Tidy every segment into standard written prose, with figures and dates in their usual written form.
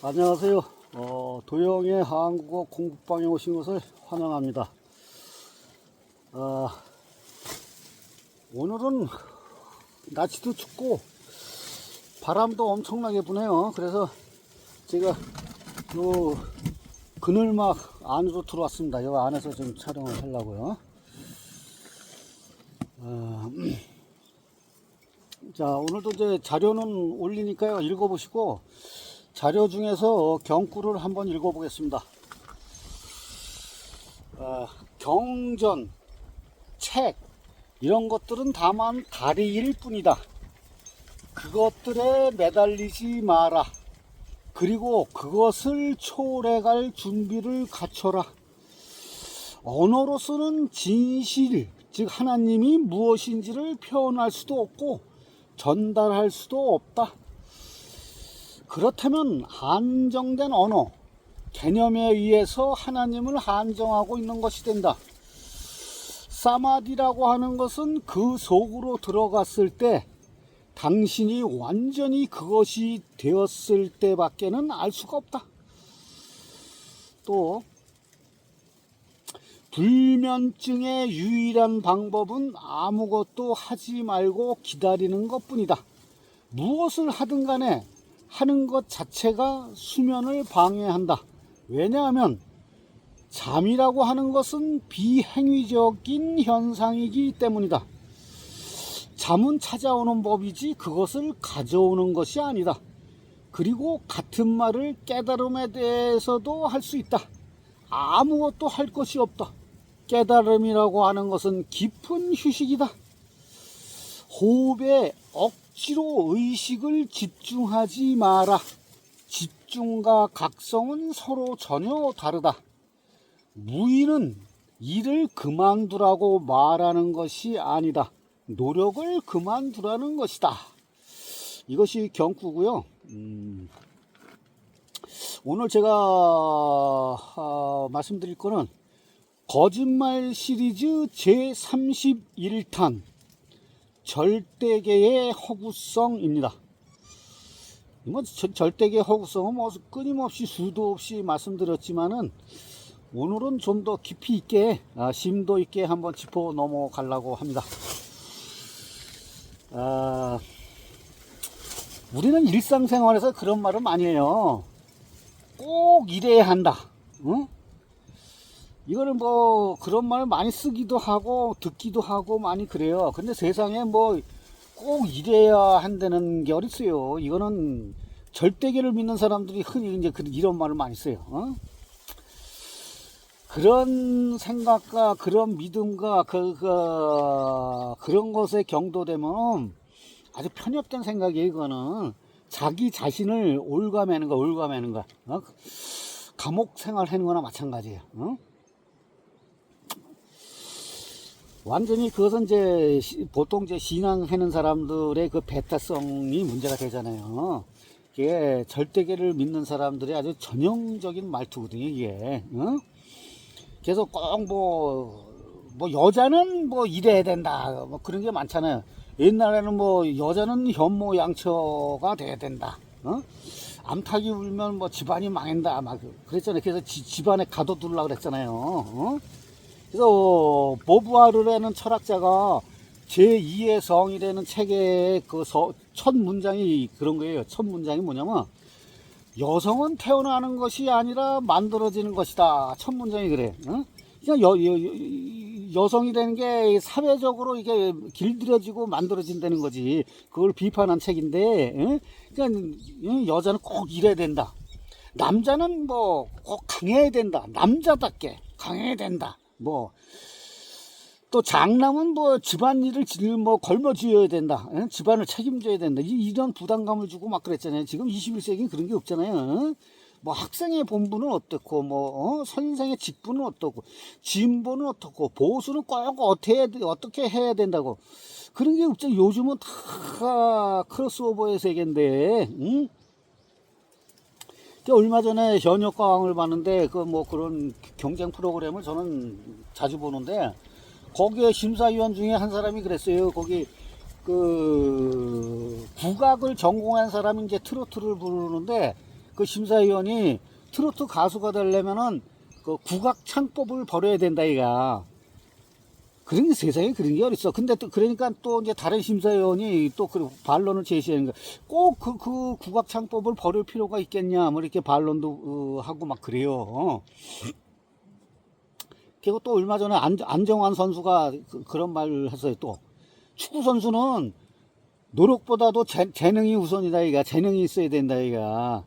안녕하세요. 도영의 한국어 공부방에 오신 것을 환영합니다. 오늘은 날씨도 춥고 바람도 엄청나게 부네요. 그래서 제가 요 그늘막 안으로 들어왔습니다. 여기 안에서 좀 촬영을 하려고요. 자, 오늘도 이제 자료는 올리니까요. 읽어보시고 자료 중에서 경구를 한번 읽어보겠습니다. 경전, 책 이런 것들은 다만 다리일 뿐이다. 그것들에 매달리지 마라. 그리고 그것을 초래할 준비를 갖춰라. 언어로서는 진실, 즉 하나님이 무엇인지를 표현할 수도 없고 전달할 수도 없다. 그렇다면 한정된 언어, 개념에 의해서 하나님을 한정하고 있는 것이 된다. 사마디라고 하는 것은 그 속으로 들어갔을 때 당신이 완전히 그것이 되었을 때밖에는 알 수가 없다. 또 불면증의 유일한 방법은 아무것도 하지 말고 기다리는 것뿐이다. 무엇을 하든 간에 하는 것 자체가 수면을 방해한다. 왜냐하면 잠이라고 하는 것은 비행위적인 현상이기 때문이다. 잠은 찾아오는 법이지 그것을 가져오는 것이 아니다. 그리고 같은 말을 깨달음에 대해서도 할 수 있다. 아무것도 할 것이 없다. 깨달음이라고 하는 것은 깊은 휴식이다. 호흡에 억지로 의식을 집중하지 마라. 집중과 각성은 서로 전혀 다르다. 무의는 일을 그만두라고 말하는 것이 아니다. 노력을 그만두라는 것이다. 이것이 경구고요. 오늘 제가 말씀드릴 거는 거짓말 시리즈 제31탄 절대계의 허구성입니다. 절대계의 허구성은 끊임없이 수도 없이 말씀드렸지만은 오늘은 좀 더 깊이 있게 심도 있게 한번 짚어 넘어가려고 합니다. 우리는 일상생활에서 그런 말을 많이 해요. 꼭 이래야 한다. 응? 이거는 뭐 그런 말 많이 쓰기도 하고 듣기도 하고 많이 그래요. 근데 세상에 뭐 꼭 이래야 한다는 게 어딨어요. 이거는 절대계를 믿는 사람들이 흔히 이제 이런 말을 많이 써요. 어? 그런 생각과 그런 믿음과 그런 것에 경도되면 아주 편협된 생각이에요. 이거는 자기 자신을 올가매는 거야. 어? 감옥 생활하는 거나 마찬가지예요. 어? 완전히 그것은 이제 보통 이제 신앙하는 사람들의 그 배타성이 문제가 되잖아요. 이게 절대계를 믿는 사람들의 아주 전형적인 말투거든요, 이게. 어? 그래서 꼭 뭐 여자는 뭐 이래야 된다, 뭐 그런 게 많잖아요. 옛날에는 뭐 여자는 현모양처가 돼야 된다. 어? 암탉이 울면 뭐 집안이 망한다, 막 그랬잖아요. 그래서 집안에 가둬두려고 그랬잖아요. 어? 그래서 보부아르라는 철학자가 제2의 성이라는 책의 그 첫 문장이 그런 거예요. 첫 문장이 뭐냐면 여성은 태어나는 것이 아니라 만들어지는 것이다. 첫 문장이 그래. 어? 그러니까 여성이라는 게 사회적으로 이게 길들여지고 만들어진다는 거지. 그걸 비판한 책인데, 어? 그러니까 여자는 꼭 이래야 된다. 남자는 뭐 꼭 강해야 된다. 남자답게 강해야 된다. 뭐 또 장남은 뭐 집안일을 뭐 걸머쥐어야 된다. 에? 집안을 책임져야 된다. 이런 부담감을 주고 막 그랬잖아요. 지금 21세기는 그런 게 없잖아요. 에? 뭐 학생의 본분은 어떻고 뭐 선생의 직분은 어떻고 진보는 어떻고 보수는 꼭 어떻게 해야 된다고 그런 게 없죠. 요즘은 다 크로스오버의 세계인데. 응? 얼마 전에 현역과학을 봤는데 그 뭐 그런 경쟁 프로그램을 저는 자주 보는데 거기에 심사위원 중에 한 사람이 그랬어요. 거기 그 국악을 전공한 사람이 이제 트로트를 부르는데 그 심사위원이 트로트 가수가 되려면은 그 국악창법을 벌여야 된다 이가. 그런 게 세상에 그런 게 어딨어. 근데 또 그러니까 또 이제 다른 심사위원이 또 그 반론을 제시하는 거. 꼭 그 국악창법을 벌일 필요가 있겠냐 뭐 이렇게 반론도 하고 막 그래요. 그리고 또 얼마 전에 안정환 선수가 그런 말을 했어요. 또 축구 선수는 노력보다도 재능이 우선이다 이가. 재능이 있어야 된다 이가.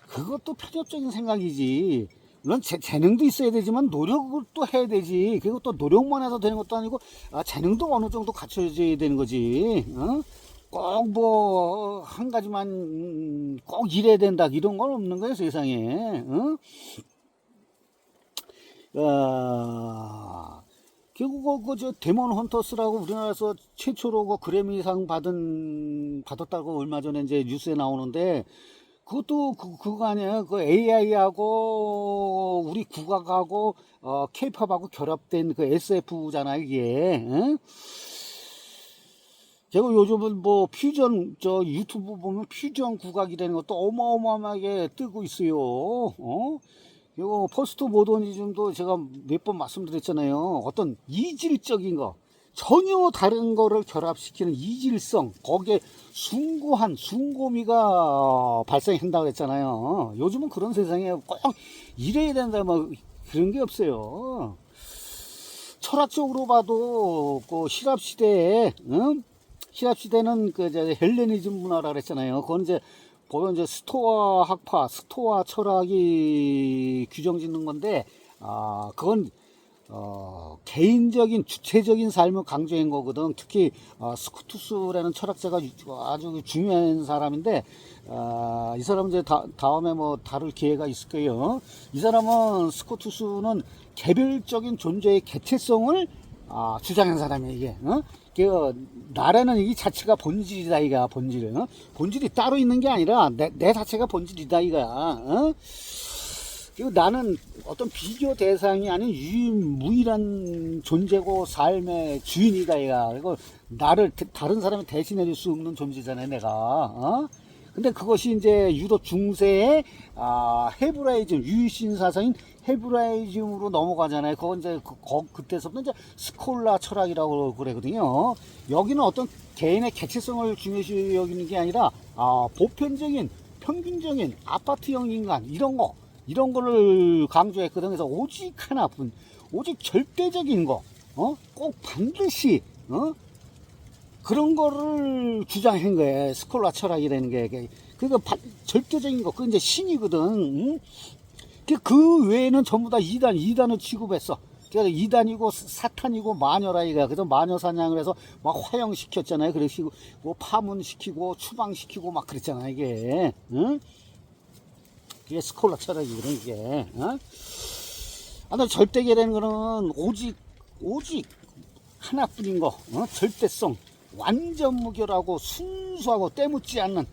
그것도 편협적인 생각이지. 물론 재능도 있어야 되지만 노력을 또 해야 되지. 그리고 또 노력만 해서 되는 것도 아니고 재능도 어느 정도 갖춰져야 되는 거지. 어? 꼭 뭐 한 가지만 꼭 일해야 된다 이런 건 없는 거예요 세상에. 어? 결국 저 데몬 헌터스라고 우리나라에서 최초로 그 그래미상 받았다고 얼마 전에 이제 뉴스에 나오는데, 그것도 그거 아니에요. 그 AI하고 우리 국악하고 K-팝하고 결합된 그 SF잖아 이게. 응? 제가 요즘은 뭐 퓨전, 저 유튜브 보면 퓨전 국악이라는 것도 어마어마하게 뜨고 있어요. 이거 포스트 모더니즘도 제가 몇 번 말씀드렸잖아요. 어떤 이질적인 거, 전혀 다른 거를 결합시키는 이질성, 거기에 숭고미가 발생한다고 했잖아요. 요즘은 그런 세상에 꼭 이래야 된다 뭐 그런 게 없어요. 철학적으로 봐도 그 신랍 시대에, 신랍 시대는 그 이제 헬레니즘 문화라 그랬잖아요. 그건 이제 보면 이제 스토아 학파, 스토아 철학이 규정 짓는 건데, 그건 개인적인 주체적인 삶을 강조한 거거든. 특히 스쿠투스라는 철학자가 아주 중요한 사람인데, 이 사람은 이제 다음에 뭐 다룰 기회가 있을 거예요. 이 사람은, 스쿠투스는 개별적인 존재의 개체성을 주장한 사람이야 이게. 그 나라는 이 자체가 본질이다 이가. 본질이 따로 있는 게 아니라 내 자체가 본질이다 이가. 그리고 나는 어떤 비교 대상이 아닌 유일무이한 존재고 삶의 주인이다 이가. 그리고 나를 다른 사람이 대신해 줄 수 없는 존재잖아요 내가. 근데 그것이 이제 유럽 중세의 헤브라이즘, 유신 사상인 헤브라이즘으로 넘어가잖아요. 그건 이제 그때서부터 이제 스콜라 철학이라고 그러거든요. 여기는 어떤 개인의 개체성을 중요시 여기는 게 아니라 보편적인, 평균적인 아파트형 인간 이런 거를 강조했거든. 그래서 오직 하나뿐, 오직 절대적인 거, 꼭 반드시 그런 거를 주장한 거예요. 스콜라 철학이라는 게. 그러니까 절대적인 거, 그게 이제 신이거든. 응? 그 외에는 전부 다 이단을 취급했어. 그래서 이단이고 사탄이고 마녀라 이가. 그래서 마녀 사냥을 해서 막 화형시켰잖아요. 그래서 뭐 파문시키고 추방시키고 막 그랬잖아요 이게. 응? 그게 스콜라 철학이거든 이게. 근데 절대계라는 거는 오직 하나뿐인 거, 절대성, 완전 무결하고 순수하고 때묻지 않는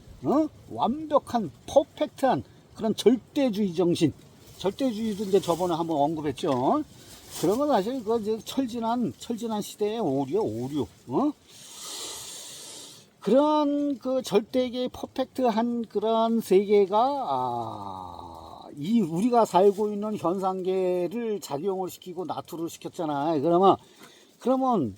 완벽한 퍼펙트한 그런 절대주의 정신. 절대주의도 이제 저번에 한번 언급했죠. 그런 건 사실 그 철진한 시대의 오류. 그런 그 절대계의 퍼펙트한 그런 세계가 우리가 살고 있는 현상계를 작용을 시키고 나투를 시켰잖아요. 그러면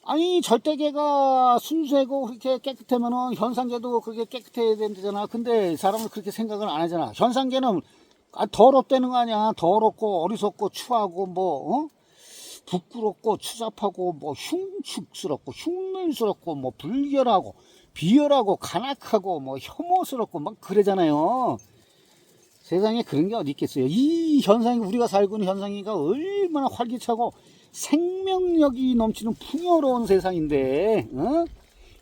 아니 절대계가 순수하고 그렇게 깨끗하면은 현상계도 그렇게 깨끗해야 된다잖아. 근데 사람은 그렇게 생각을 안 하잖아. 현상계는 더럽다는 거 아니야. 더럽고 어리석고 추하고 뭐 부끄럽고 추잡하고 뭐 흉측스럽고 흉물스럽고 뭐 불결하고 비열하고 간악하고 뭐 혐오스럽고 막 그러잖아요. 세상에 그런 게 어디 있겠어요. 이 현상이, 우리가 살고 있는 현상이가 얼마나 활기차고 생명력이 넘치는 풍요로운 세상인데,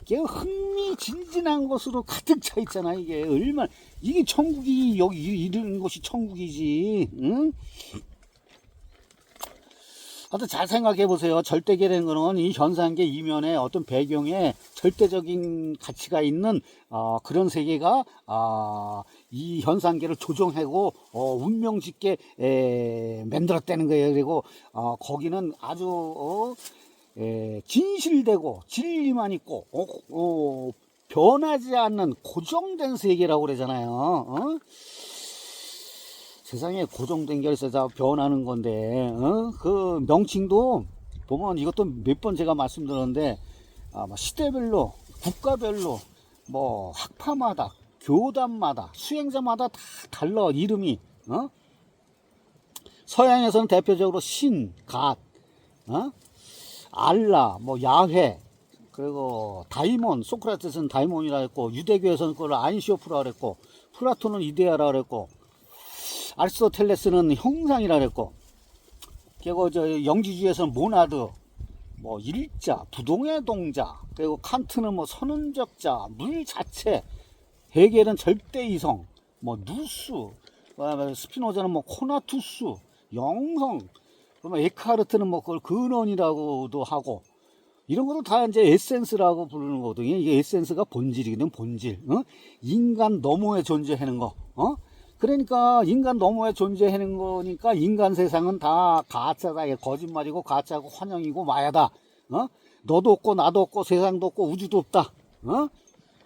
이게 흥미진진한 것으로 가득 차 있잖아. 이게 얼마나, 이게 천국이, 여기 이런 곳이 천국이지. 하여튼 잘 생각해 보세요. 절대계라는 거는 이 현상계 이면에 어떤 배경에 절대적인 가치가 있는 그런 세계가 이 현상계를 조종하고 운명짓게 만들었다는 거예요. 그리고 거기는 아주 진실되고 진리만 있고 변하지 않는 고정된 세계라고 그러잖아요. 세상에 고정된 게 있어서 변하는 건데, 그 명칭도 보면 이것도 몇 번 제가 말씀드렸는데, 뭐 시대별로, 국가별로, 뭐 학파마다, 교단마다, 수행자마다 다 달라 이름이. 서양에서는 대표적으로 신, 갓, 알라, 뭐 야훼, 그리고 다이몬, 소크라테스는 다이몬이라 했고, 유대교에서는 그걸 아인쇼프라 그랬고, 플라톤은 이데아라 그랬고, 아리스토텔레스는 형상이라 그랬고, 그리고 저 영지주의에서는 모나드, 뭐 일자, 부동의 동자, 그리고 칸트는 뭐 선언적자, 물 자체, 헤겔은 절대 이성, 뭐 누수, 스피노자는 뭐 코나투스, 영성, 그러면 에카르트는 뭐 그걸 근원이라고도 하고, 이런 것도 다 이제 에센스라고 부르는 거거든요. 이게 에센스가 본질이거든, 본질. 인간 너머에 존재하는 거. 그러니까 인간 너머에 존재하는 거니까 인간 세상은 다 가짜다, 거짓말이고 가짜고 환영이고 마야다. 너도 없고 나도 없고 세상도 없고 우주도 없다.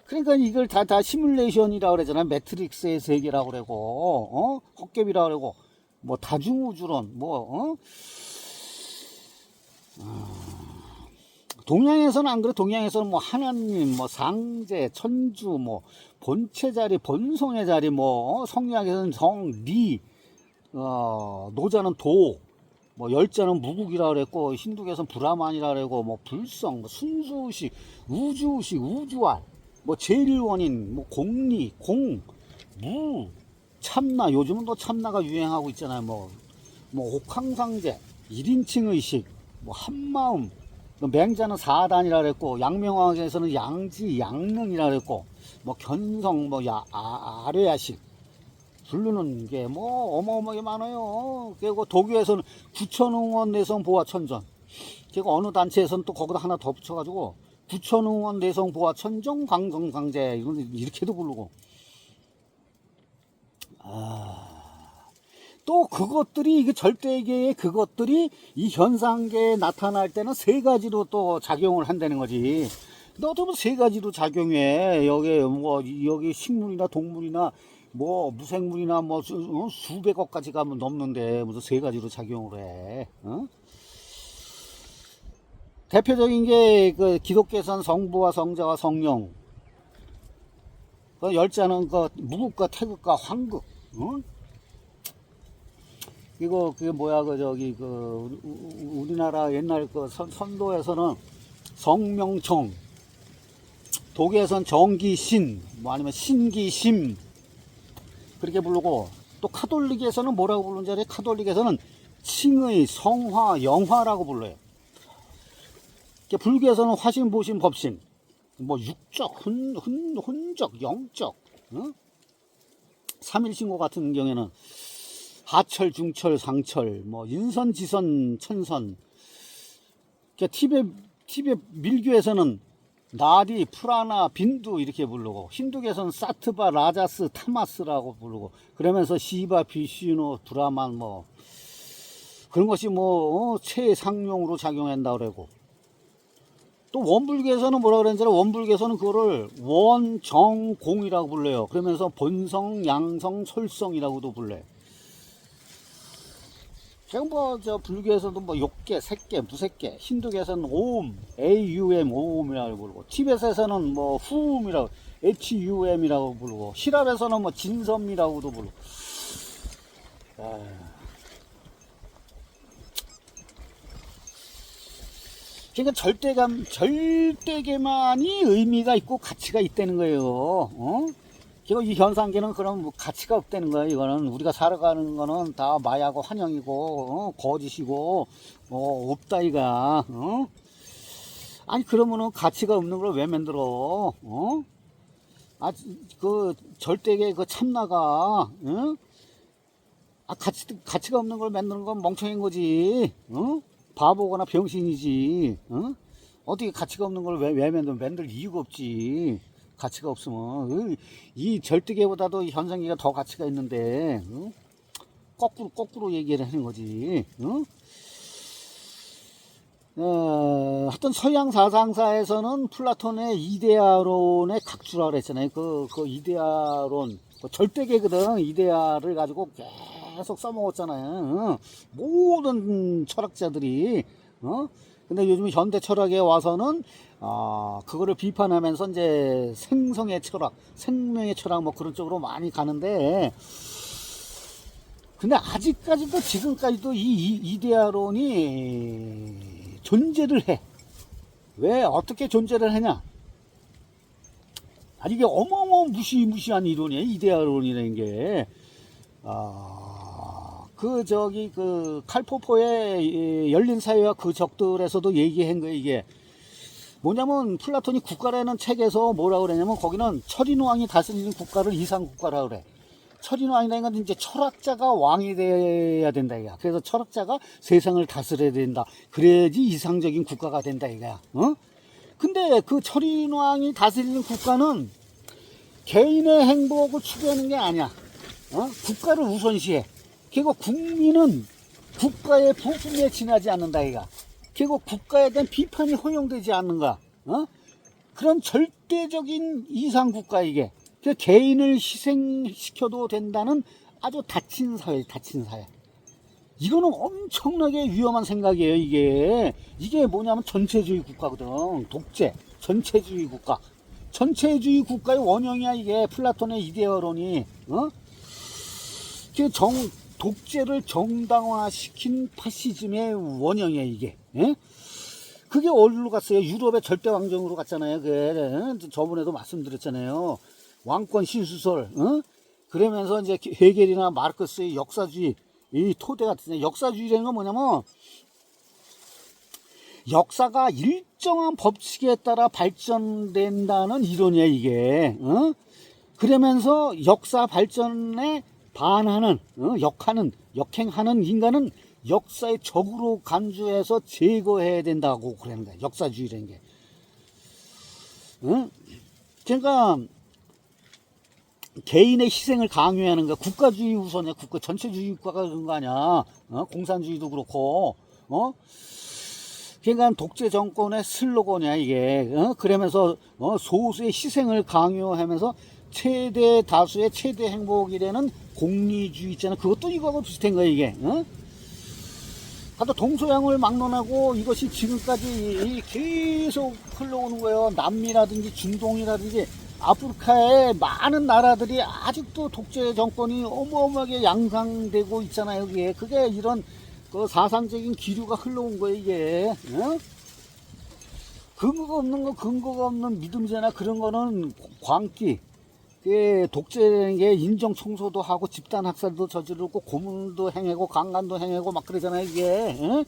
그러니까 이걸 다 시뮬레이션이라고 그러잖아. 매트릭스의 세계라고 그러고, 헛개비라고 그러고, 뭐 다중우주론, 뭐, 동양에서는 안 그래. 동양에서는 뭐 하나님, 뭐 상제, 천주, 뭐 본체 자리, 본성의 자리, 뭐 성리학에서는 성, 리, 노자는 도, 뭐 열자는 무국이라 그랬고, 힌두교에서는 브라만이라 그랬고, 뭐 불성, 뭐 순수의식, 우주의식, 우주알, 뭐 제일원인, 뭐 공리, 공, 무, 참나. 요즘은 또 참나가 유행하고 있잖아요. 뭐 옥황상제, 1인칭 의식, 뭐 한마음, 맹자는 사단이라 그랬고, 양명학에서는 양지, 양능이라 그랬고, 뭐 견성, 뭐 아뢰야식 부르는 게 뭐 어마어마하게 많아요. 그리고 도교에서는 구천응원 내성 보화 천전. 그리고 어느 단체에서는 또 거기다 하나 더 붙여가지고 구천응원 내성 보화 천정 광성 강제 이렇게도 부르고. 또 그것들이, 이게 절대계의 그것들이 이 현상계에 나타날 때는 세 가지로 또 작용을 한다는 거지. 너도 뭐 세 가지로 작용해. 여기 식물이나 동물이나 뭐 무생물이나 뭐 수백억까지 가면 넘는데 무슨 세 가지로 작용을 해. 대표적인 게 그 기독교에서는 성부와 성자와 성령. 그 열자는 그 무국과 태극과 황극. 이거 그게 뭐야, 우리나라 옛날 그 선도에서는 성명청, 독일에서는 정기신, 뭐 아니면 신기심 그렇게 부르고, 또 카톨릭에서는 뭐라고 부르는지 알아요? 카톨릭에서는 칭의, 성화, 영화라고 불러요. 불교에서는 화신, 보신, 법신, 뭐 육적, 혼적, 영적, 삼일신고 같은 경우에는 하철, 중철, 상철, 뭐 인선, 지선, 천선. 티베 밀교에서는 나디, 프라나, 빈두 이렇게 부르고, 힌두교에서는 사트바, 라자스, 타마스라고 부르고, 그러면서 시바, 비슈노, 브라만 뭐 그런 것이 뭐 최상용으로 작용한다 그러고, 또 원불교에서는 뭐라 그러는지, 원불교에서는 그거를 원정공이라고 불러요. 그러면서 본성, 양성, 솔성이라고도 불러요. 지금 저 불교에서도 뭐 욕계, 색계, 무색계, 힌두교에서는 오음, AUM, 오음이라고 부르고, 티벳에서는 뭐 후음이라고, HUM이라고 부르고, 시랍에서는 뭐 진섬이라고도 부르고. 그러니까 절대계만이 의미가 있고 가치가 있다는 거예요. 그리고 이 현상계는 그럼 뭐 가치가 없다는 거예요. 이거는 우리가 살아가는 거는 다 마야고 환영이고 거짓이고 없다 이가. 아니 그러면은 가치가 없는 걸 왜 만들어? 그 절대계 그 참나가 가치가 없는 걸 만드는 건 멍청인 거지. 바보거나 병신이지. 어떻게 가치가 없는 걸 왜 만들 이유가 없지. 가치가 없으면. 이 절대계보다도 현상계가 더 가치가 있는데 거꾸로 얘기를 하는 거지. 하여튼 서양 사상사에서는 플라톤의 이데아론의 각주라 그랬잖아요. 그 이데아론, 절대계거든. 이데아를 가지고 계속 써먹었잖아요. 모든 철학자들이. 근데 요즘 현대 철학에 와서는, 그거를 비판하면서 이제 생성의 철학, 생명의 철학 뭐 그런 쪽으로 많이 가는데, 근데 아직까지도 지금까지도 이 이데아론이 존재를 해. 왜 어떻게 존재를 하냐? 이게 무시무시한 이론이에요. 이데아론이라는 게. 칼포포의 열린 사회와 그 적들에서도 얘기한 거예요. 이게 뭐냐면 플라톤이 국가라는 책에서 뭐라고 그러냐면 거기는 철인왕이 다스리는 국가를 이상국가라고 그래. 철인왕이라는 건 이제 철학자가 왕이 돼야 된다 이거야. 그래서 철학자가 세상을 다스려야 된다. 그래야지 이상적인 국가가 된다 이거야. 근데 그 철인왕이 다스리는 국가는 개인의 행복을 추구하는 게 아니야. 국가를 우선시해. 그리고 국민은 국가의 부품에 지나지 않는다 이거야. 그리고 국가에 대한 비판이 허용되지 않는 거야. 그런 절대적인 이상국가 이게. 그 개인을 희생시켜도 된다는 아주 닫힌 사회. 이거는 엄청나게 위험한 생각이에요. 이게 뭐냐면 전체주의 국가거든. 독재, 전체주의 국가. 전체주의 국가의 원형이야 이게. 플라톤의 이데아론이. 독재를 정당화시킨 파시즘의 원형이야 이게. 그게 어디로 갔어요? 유럽의 절대왕정으로 갔잖아요. 저번에도 말씀드렸잖아요. 왕권 신수설, 그러면서 이제 헤겔이나 마르크스의 역사주의, 이 토대 같은 역사주의라는 건 뭐냐면, 역사가 일정한 법칙에 따라 발전된다는 이론이야, 이게. 그러면서 역사 발전에 반하는, 역행하는 인간은 역사의 적으로 간주해서 제거해야 된다고 그러는 거야, 역사주의라는 게. 그러니까, 개인의 희생을 강요하는 거야. 국가주의 우선이야. 전체주의 국가가 그런 거 아니야. 공산주의도 그렇고. 그러니까 독재 정권의 슬로건이야 이게. 그러면서 소수의 희생을 강요하면서 최대 다수의 최대 행복이라는 공리주의 있잖아. 그것도 이거하고 비슷한 거야 이게. 하도 동서양을 막론하고 이것이 지금까지 계속 흘러오는 거예요. 남미라든지 중동이라든지 아프리카의 많은 나라들이 아직도 독재 정권이 어마어마하게 양상되고 있잖아요. 그게 이런 그 사상적인 기류가 흘러온 거예요. 이게 근거가 없는 믿음제나 그런 거는 광기. 독재라는 게 인정 청소도 하고 집단 학살도 저지르고 고문도 행하고 강간도 행하고 막 그러잖아요. 이게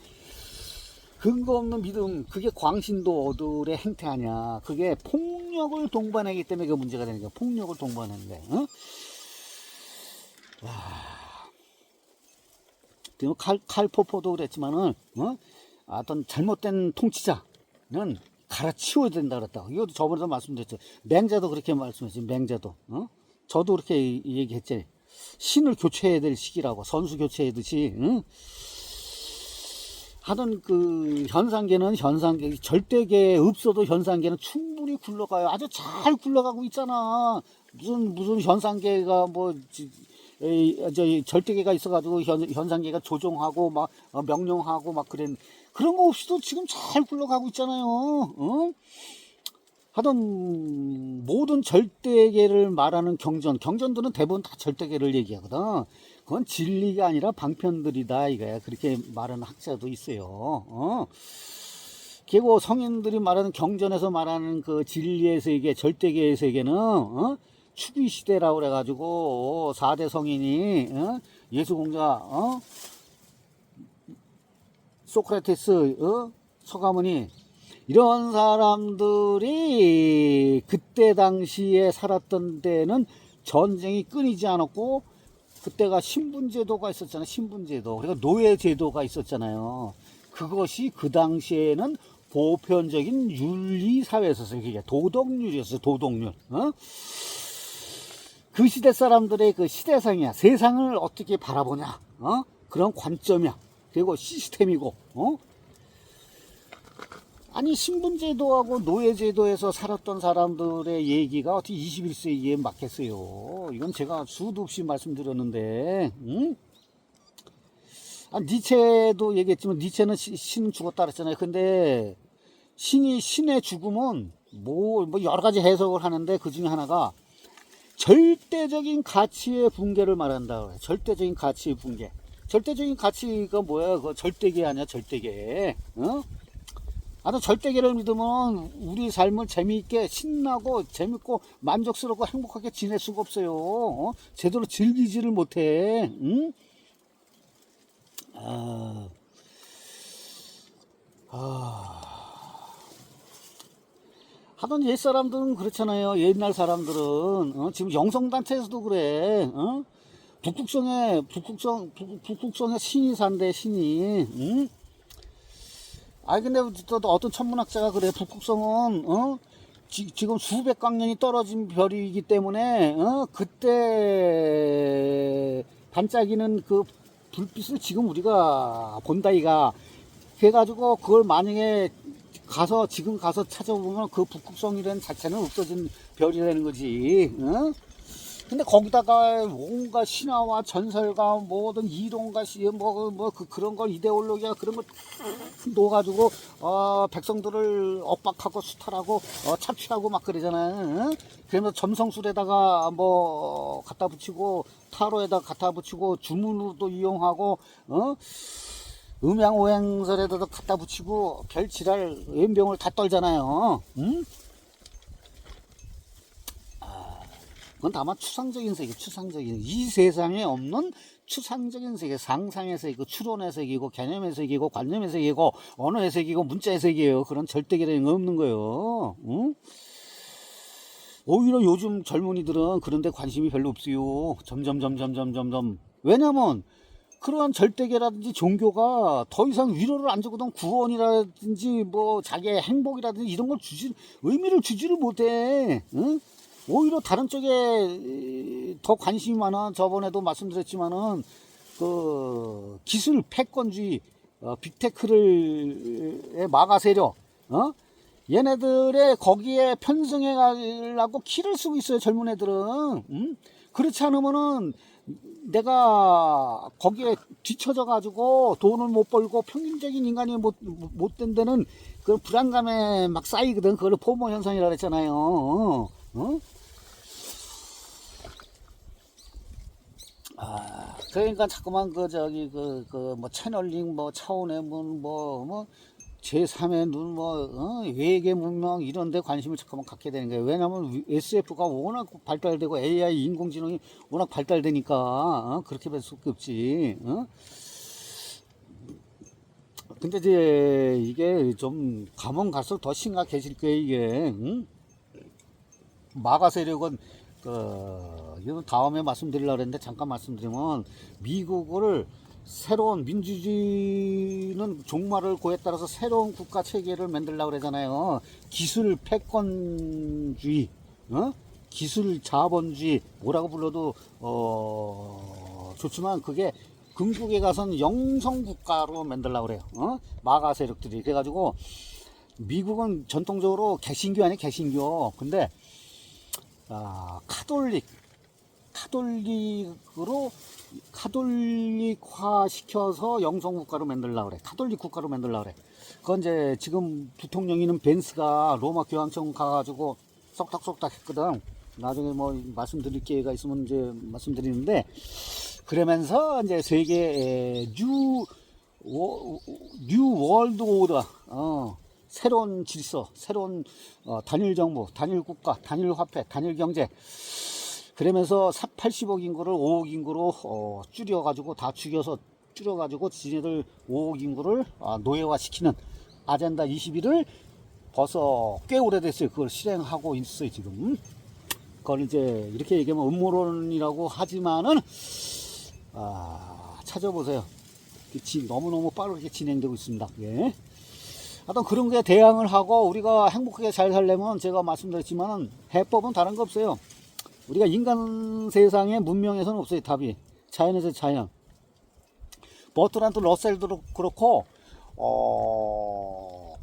근거 없는 믿음, 그게 광신도들의 행태 아니야. 그게 폭력을 동반하기 때문에 그 문제가 되는 거야. 폭력을 동반하는 거야. 칼포포도 그랬지만은, 어떤 잘못된 통치자는 갈아치워야 된다 그랬다. 이것도 저번에도 말씀드렸죠. 맹자도 그렇게 말씀했죠. 맹자도. 저도 그렇게 얘기했지. 신을 교체해야 될 시기라고. 선수 교체하듯이. 하던 그 현상계는 절대계 없어도 현상계는 충분히 굴러가요. 아주 잘 굴러가고 있잖아. 무슨 현상계가 절대계가 있어가지고 현상계가 조종하고 막 명령하고 막 그런 거 없이도 지금 잘 굴러가고 있잖아요. 하던 모든 절대계를 말하는 경전들은 대부분 다 절대계를 얘기하거든. 그건 진리가 아니라 방편들이다 이거야. 그렇게 말하는 학자도 있어요. 그리고 성인들이 말하는 경전에서 말하는 그 진리의 세계, 절대계의 세계는 추기 시대라고 그래가지고 4대 성인이 예수공자, 소크라테스, 서가모니 이런 사람들이 그때 당시에 살았던 데는 전쟁이 끊이지 않았고 그때가 신분제도가 있었잖아요. 신분제도. 그리고 노예제도가 있었잖아요. 그것이 그 당시에는 보편적인 윤리사회였었어요. 그게 도덕률이었어요. 도덕률. 그 시대 사람들의 그 시대상이야. 세상을 어떻게 바라보냐. 그런 관점이야. 그리고 시스템이고. 아니 신분제도하고 노예제도에서 살았던 사람들의 얘기가 어떻게 21세기에 맞겠어요. 이건 제가 수도 없이 말씀드렸는데, 응? 아, 니체도 얘기했지만 니체는 신은 죽었다 그랬잖아요. 근데 신의 죽음은 뭐 여러 가지 해석을 하는데 그 중에 하나가 절대적인 가치의 붕괴를 말한다 그래. 절대적인 가치의 붕괴. 절대적인 가치가 뭐야? 그 절대계 아니야, 절대계. 어? 아주 절대계를 믿으면 우리 삶을 재미있게 신나고 재밌고 만족스럽고 행복하게 지낼 수가 없어요. 어? 제대로 즐기지를 못해. 응? 하던 옛 사람들은 그렇잖아요. 옛날 사람들은 지금 영성단체에서도 그래. 북극성에 신이 산대, 신이. 응? 아니 근데 또 어떤 천문학자가 그래. 북극성은 지금 수백 광년이 떨어진 별이기 때문에 그때 반짝이는 그 불빛을 지금 우리가 본다 이가. 그래가지고 그걸 만약에 지금 가서 찾아보면 그 북극성이라는 자체는 없어진 별이라는 거지. 근데 거기다가 온갖 신화와 전설과 뭐든 이론과 그런 걸 이데올로기가 그런 걸 놓아가지고 백성들을 엇박하고 수탈하고 착취하고 막 그러잖아요. 그러면서 점성술에다가 뭐 갖다 붙이고 타로에다 갖다 붙이고 주문으로도 이용하고 음양오행설에다도 갖다 붙이고 별지랄 왼병을 다 떨잖아요. 응? 그건 다만 추상적인 세계, 추상적인 이 세상에 없는 추상적인 세계, 상상의 세계, 추론의 세계이고 개념의 세계이고 관념의 세계이고 언어의 세계이고 문자의 세계예요. 그런 절대계라는 거 없는 거예요. 응? 오히려 요즘 젊은이들은 그런데 관심이 별로 없어요. 점점. 왜냐면 그러한 절대계라든지 종교가 더 이상 위로를 안 주거든. 구원이라든지 뭐 자기의 행복이라든지 이런 걸 의미를 주지를 못해. 응? 오히려 다른 쪽에 더 관심이 많아. 저번에도 말씀드렸지만은 그 기술 패권주의, 빅테크를 마가 세력, 얘네들의 거기에 편승해 가려고 키를 쓰고 있어요. 젊은 애들은. 그렇지 않으면은 내가 거기에 뒤처져 가지고 돈을 못 벌고 평균적인 인간이 못 된 데는 그 불안감에 막 쌓이거든. 그걸 포모 현상이라고 했잖아요. 그러니까 자꾸만 뭐 채널링 뭐 차원의 문 뭐 제3의 눈 외계 문명 이런 데 관심을 자꾸만 갖게 되는 거예요. 왜냐면 SF가 워낙 발달되고 AI 인공지능이 워낙 발달되니까 그렇게 될 수밖에 없지. 근데 이제 이게 좀 가면 갈수록 더 심각해질 거예요, 이게. 마가 세력은 이건 다음에 말씀드리려고 했는데 잠깐 말씀드리면 미국을 새로운 민주주의는 종말을 고에 따라서 새로운 국가 체계를 만들려고 그러잖아요. 기술 패권주의, 기술 자본주의 뭐라고 불러도 좋지만 그게 궁극에 가서는 영성 국가로 만들려고 그래요. 마가 세력들이. 그래가지고 미국은 전통적으로 개신교 아니에요, 개신교. 근데 카톨릭화 시켜서 영성국가로 만들려고 그래. 카톨릭 국가로 만들려고 그래. 그건 이제 지금 부통령이는 벤스가 로마 교황청 가가지고 쏙닥쏙닥 했거든. 나중에 뭐 말씀드릴 기회가 있으면 이제 말씀드리는데, 그러면서 이제 세계 뉴 월드 오더, 새로운 질서, 새로운 단일 정부, 단일 국가, 단일 화폐, 단일 경제. 그러면서 80억 인구를 5억 인구로 줄여가지고 다 죽여서 줄여가지고 지네들 5억 인구를 노예화시키는 아젠다 21을 벌써 꽤 오래됐어요. 그걸 실행하고 있어요 지금. 그걸 이제 이렇게 얘기하면 음모론이라고 하지만은 찾아보세요. 너무너무 빠르게 진행되고 있습니다. 예. 하여튼 그런 게 대항을 하고 우리가 행복하게 잘 살려면 제가 말씀드렸지만 해법은 다른 거 없어요. 우리가 인간 세상의 문명에서는 없어요. 답이. 자연에서 자연. 버트란트 러셀도 그렇고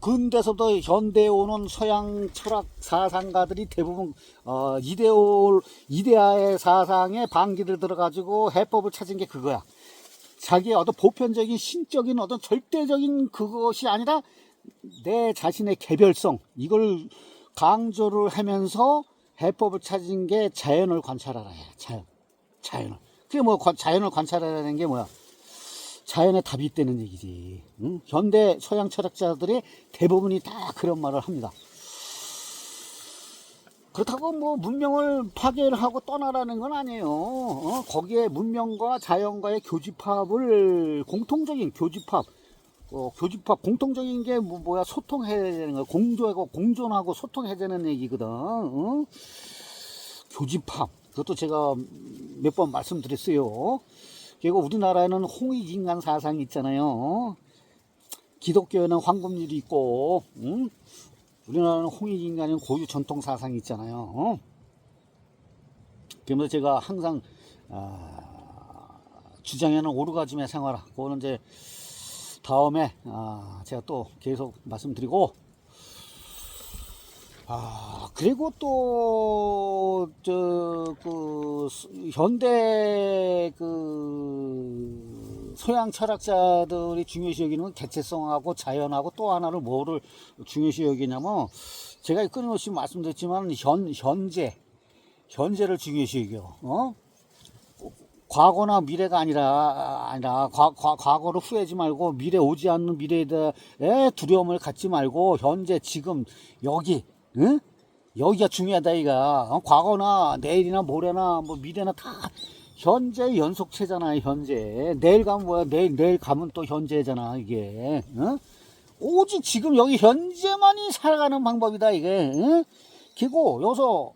근대서부터 현대에 오는 서양 철학 사상가들이 대부분 이데아의 사상에 반기를 들어가지고 해법을 찾은 게 그거야. 자기의 어떤 보편적인 신적인 어떤 절대적인 그것이 아니라 내 자신의 개별성, 이걸 강조를 하면서 해법을 찾은 게 자연을 관찰하라. 자연을. 그게 뭐 자연을 관찰하라는 게 뭐야? 자연의 답이 있다는 얘기지. 응? 현대 서양 철학자들의 대부분이 다 그런 말을 합니다. 그렇다고 뭐 문명을 파괴를 하고 떠나라는 건 아니에요. 거기에 문명과 자연과의 교집합을 공통적인 교집합, 공통적인 게 뭐야? 소통해야 되는 거야. 공존하고 소통해야 되는 얘기거든. 교집합. 그것도 제가 몇 번 말씀드렸어요. 그리고 우리나라에는 홍익인간 사상이 있잖아요. 기독교에는 황금률이 있고, 우리나라는 홍익인간은 고유 전통 사상이 있잖아요. 그러면서 제가 항상 주장하는 오르가즘의 생활화, 그거는 이제 다음에 제가 또 계속 말씀드리고, 그리고 또 현대 서양 철학자들이 중요시 여기는 건 개체성하고 자연하고 또 하나를 뭐를 중요시 여기냐면, 제가 끊임없이 말씀드렸지만 현재를 중요시 여겨. 과거나 미래가 아니라 과거를 후회하지 말고, 미래 오지 않는 미래에 대해 두려움을 갖지 말고, 현재 지금 여기, 응? 여기가 중요하다 이가. 과거나 내일이나 모레나 뭐 미래나 다 현재 연속체잖아요. 현재 내일 가면 뭐야? 내일 가면 또 현재잖아 이게. 응? 오직 지금 여기 현재만이 살아가는 방법이다 이게. 응? 그리고 여기서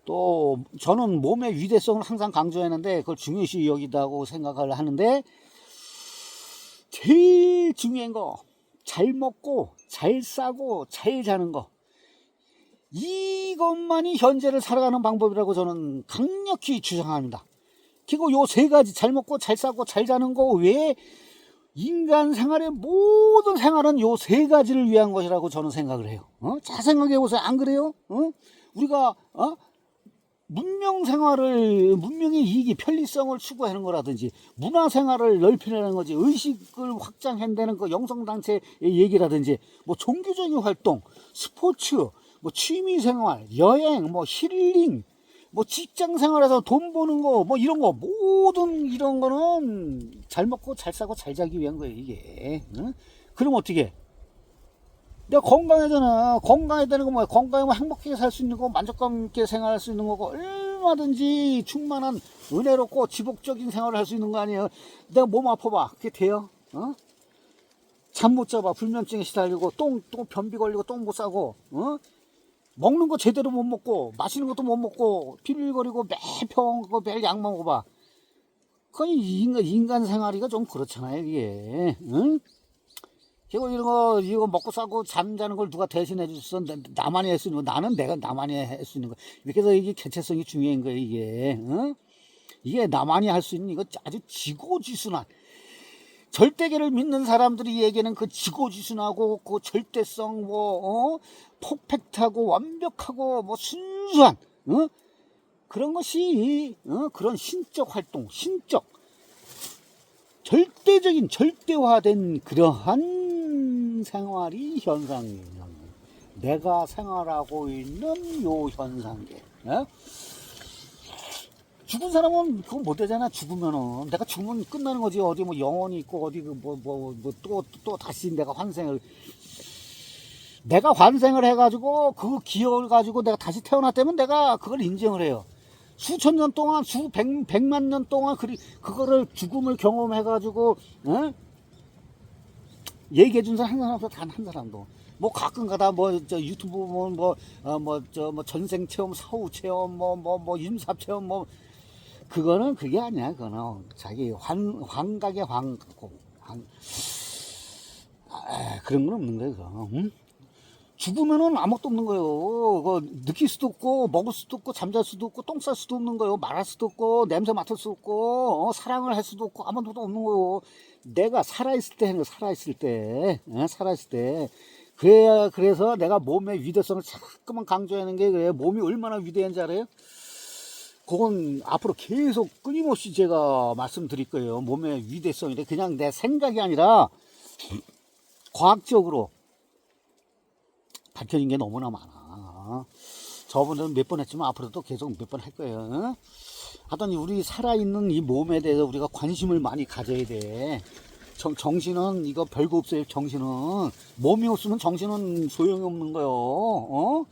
또 저는 몸의 위대성을 항상 강조했는데, 그걸 중요시 여기다고 생각을 하는데, 제일 중요한 거, 잘 먹고 잘 싸고 잘 자는 거, 이것만이 현재를 살아가는 방법이라고 저는 강력히 주장합니다. 그리고 요 세 가지, 잘 먹고 잘 싸고 잘 자는 거 외에 인간 생활의 모든 생활은 요 세 가지를 위한 것이라고 저는 생각을 해요. 잘 생각해 보세요. 안 그래요? 우리가 문명의 이익이 편리성을 추구하는 거라든지, 문화생활을 넓히려는 거지, 의식을 확장한다는 거, 영성단체의 얘기라든지, 뭐 종교적인 활동, 스포츠, 뭐 취미생활, 여행, 뭐 힐링, 뭐 직장생활에서 돈 버는 거, 뭐 이런 거, 모든 이런 거는 잘 먹고 잘 싸고 잘 자기 위한 거예요 이게. 그럼 어떻게? 내가 건강하잖아. 건강해야 되는 거 뭐야? 건강하면 행복하게 살 수 있는 거, 만족감 있게 생활할 수 있는 거고, 얼마든지 충만한 은혜롭고 지복적인 생활을 할 수 있는 거 아니에요? 내가 몸 아파봐. 그게 돼요? 잠 못 자봐. 불면증에 시달리고, 또 변비 걸리고, 똥 못 싸고, 먹는 거 제대로 못 먹고, 마시는 것도 못 먹고, 비빌거리고, 매일 약 먹어봐. 그건 인간 생활이가 좀 그렇잖아요, 이게. 그리고 이거 먹고 싸고 잠자는 걸 누가 대신해 줬어? 나만이 할 수 있는 거. 나는 내가 나만이 할 수 있는 거. 이렇게 해서 이게 개체성이 중요한 거예요, 이게. 이게 나만이 할 수 있는, 이거 아주 지고지순한. 절대계를 믿는 사람들이 얘기하는 그 지고지순하고 그 절대성, 퍼펙트하고 완벽하고 뭐 순수한, 그런 것이, 그런 신적 활동, 절대적인, 절대화된 그러한 생활이 현상이에요. 내가 생활하고 있는 요 현상계. 죽은 사람은 그거 못 되잖아. 죽으면은 내가 죽으면 끝나는 거지. 어디 뭐 영혼이 있고 어디 또 다시 내가 환생을 해가지고 그 기억을 가지고 내가 다시 태어났다면 내가 그걸 인정을 해요. 수천 년 동안, 백만 년 동안 그거를 죽음을 경험해가지고 얘기해 준 사람 한 사람 없어. 단 한 사람도. 뭐 가끔 가다 유튜브 보면 전생 체험, 사후 체험, 임삽 체험, 그거는 그게 아니야. 그거는 자기 환각의 그런 건 없는 거예요. 그거. 죽으면은 아무것도 없는 거예요. 그거 느낄 수도 없고, 먹을 수도 없고, 잠잘 수도 없고, 똥 쌀 수도 없는 거예요. 말할 수도 없고, 냄새 맡을 수도 없고, 사랑을 할 수도 없고, 아무것도 없는 거예요. 내가 살아있을 때 하는 거, 살아있을 때. 그래서 내가 몸의 위대성을 자꾸만 강조하는 게 그래요. 몸이 얼마나 위대한지 알아요? 그건 앞으로 계속 끊임없이 제가 말씀드릴 거예요. 몸의 위대성이래. 그냥 내 생각이 아니라 과학적으로 밝혀진 게 너무나 많아. 저번에는 몇 번 했지만 앞으로도 계속 몇 번 할 거예요. 하여튼 우리 살아있는 이 몸에 대해서 우리가 관심을 많이 가져야 돼. 정신은 이거 별거 없어요. 정신은 몸이 없으면 정신은 소용이 없는 거요.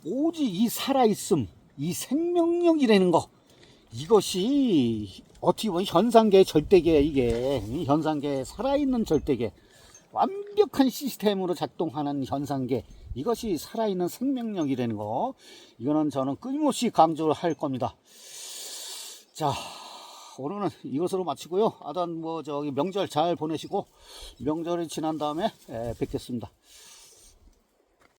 오직 이 살아있음, 이 생명력이라는 거, 이것이 어떻게 보면 현상계의 절대계야. 이게 현상계, 살아있는 절대계, 완벽한 시스템으로 작동하는 현상계, 이것이 살아있는 생명력이라는 거, 이거는 저는 끊임없이 강조를 할 겁니다. 자, 오늘은 이것으로 마치고요. 하여튼 명절 잘 보내시고 명절이 지난 다음에 뵙겠습니다.